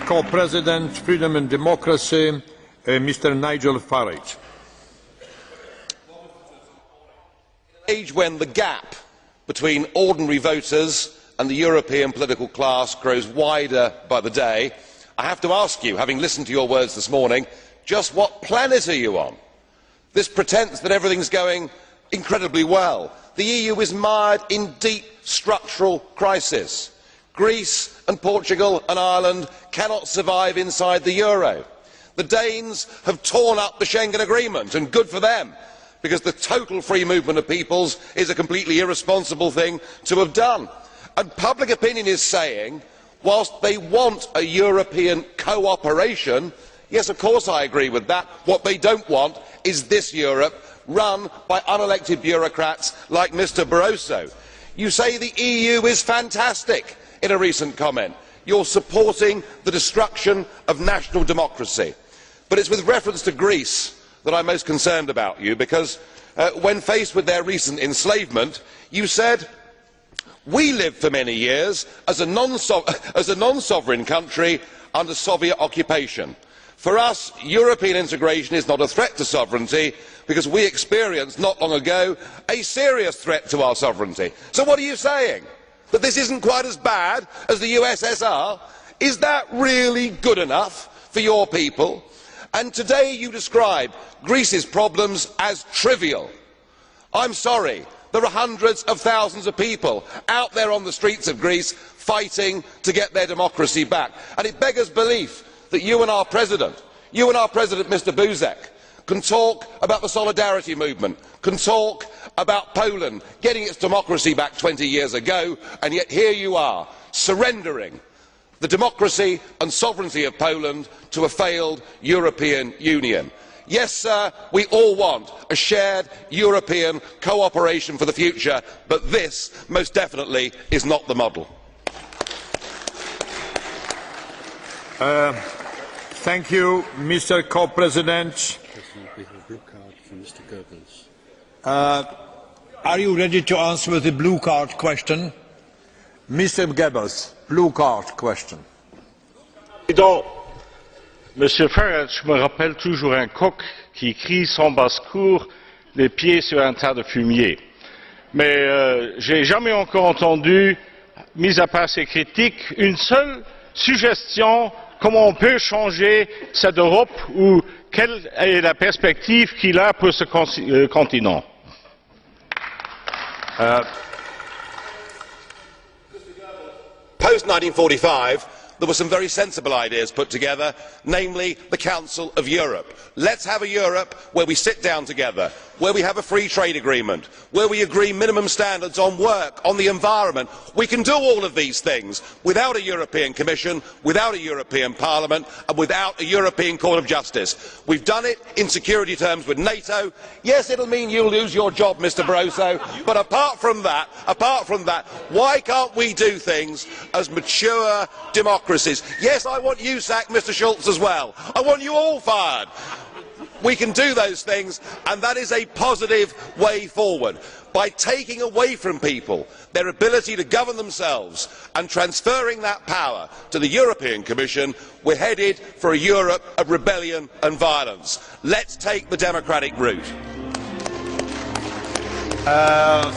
co-president, Freedom and Democracy, Mr. Nigel Farage. In an age when the gap between ordinary voters and the European political class grows wider by the day, I have to ask you, having listened to your words this morning, just what planet are you on? This pretence that everything's going incredibly well. The EU is mired in deep structural crisis. Greece and Portugal and Ireland cannot survive inside the euro. The Danes have torn up the Schengen Agreement, and good for them, because the total free movement of peoples is a completely irresponsible thing to have done. And public opinion is saying, whilst they want a European cooperation, yes, of course I agree with that, what they don't want is this Europe run by unelected bureaucrats like Mr. Barroso. You say the EU is fantastic in a recent comment. You're supporting the destruction of national democracy. But it's with reference to Greece that I'm most concerned about you, because when faced with their recent enslavement, you said, "We lived for many years as a non-sovereign country under Soviet occupation. For us, European integration is not a threat to sovereignty, because we experienced not long ago a serious threat to our sovereignty." So what are you saying? That this isn't quite as bad as the USSR? Is that really good enough for your people? And today you describe Greece's problems as trivial. I'm sorry, there are hundreds of thousands of people out there on the streets of Greece fighting to get their democracy back. And it beggars belief that you and our President, Mr. Buzek, can talk about the solidarity movement, can talk about Poland getting its democracy back 20 years ago, and yet here you are, surrendering the democracy and sovereignty of Poland to a failed European Union. Yes, sir, we all want a shared European cooperation for the future, but this most definitely is not the model. Thank you, Mr. Co-President. Are you ready to answer with the blue card question? Mr. Goebbels, blue card question. Président, Monsieur Farage me rappelle toujours un coq qui crie sans basse-cour, les pieds sur un tas de fumier. Mais je n'ai jamais encore entendu, mis à part ces critiques, une seule suggestion comment on peut changer cette Europe, ou quelle est la perspective qu'il a pour ce continent. Post-1945, there were some very sensible ideas put together, namely the Council of Europe. Let's have a Europe where we sit down together, where we have a free trade agreement, where we agree minimum standards on work, on the environment. We can do all of these things without a European Commission, without a European Parliament, and without a European Court of Justice. We've done it in security terms with NATO. Yes, it'll mean you'll lose your job, Mr. Barroso, but apart from that, why can't we do things as mature democracies? Yes, I want you sacked, Mr. Shultz, as well. I want you all fired. We can do those things, and that is a positive way forward. By taking away from people their ability to govern themselves and transferring that power to the European Commission, we're headed for a Europe of rebellion and violence. Let's take the democratic route.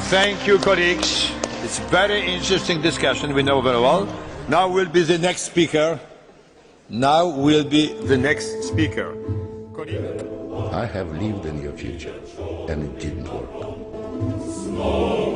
Thank you, colleagues. It's a very interesting discussion, we know very well. Now will be the next speaker. I have lived in your future, and it didn't work. No,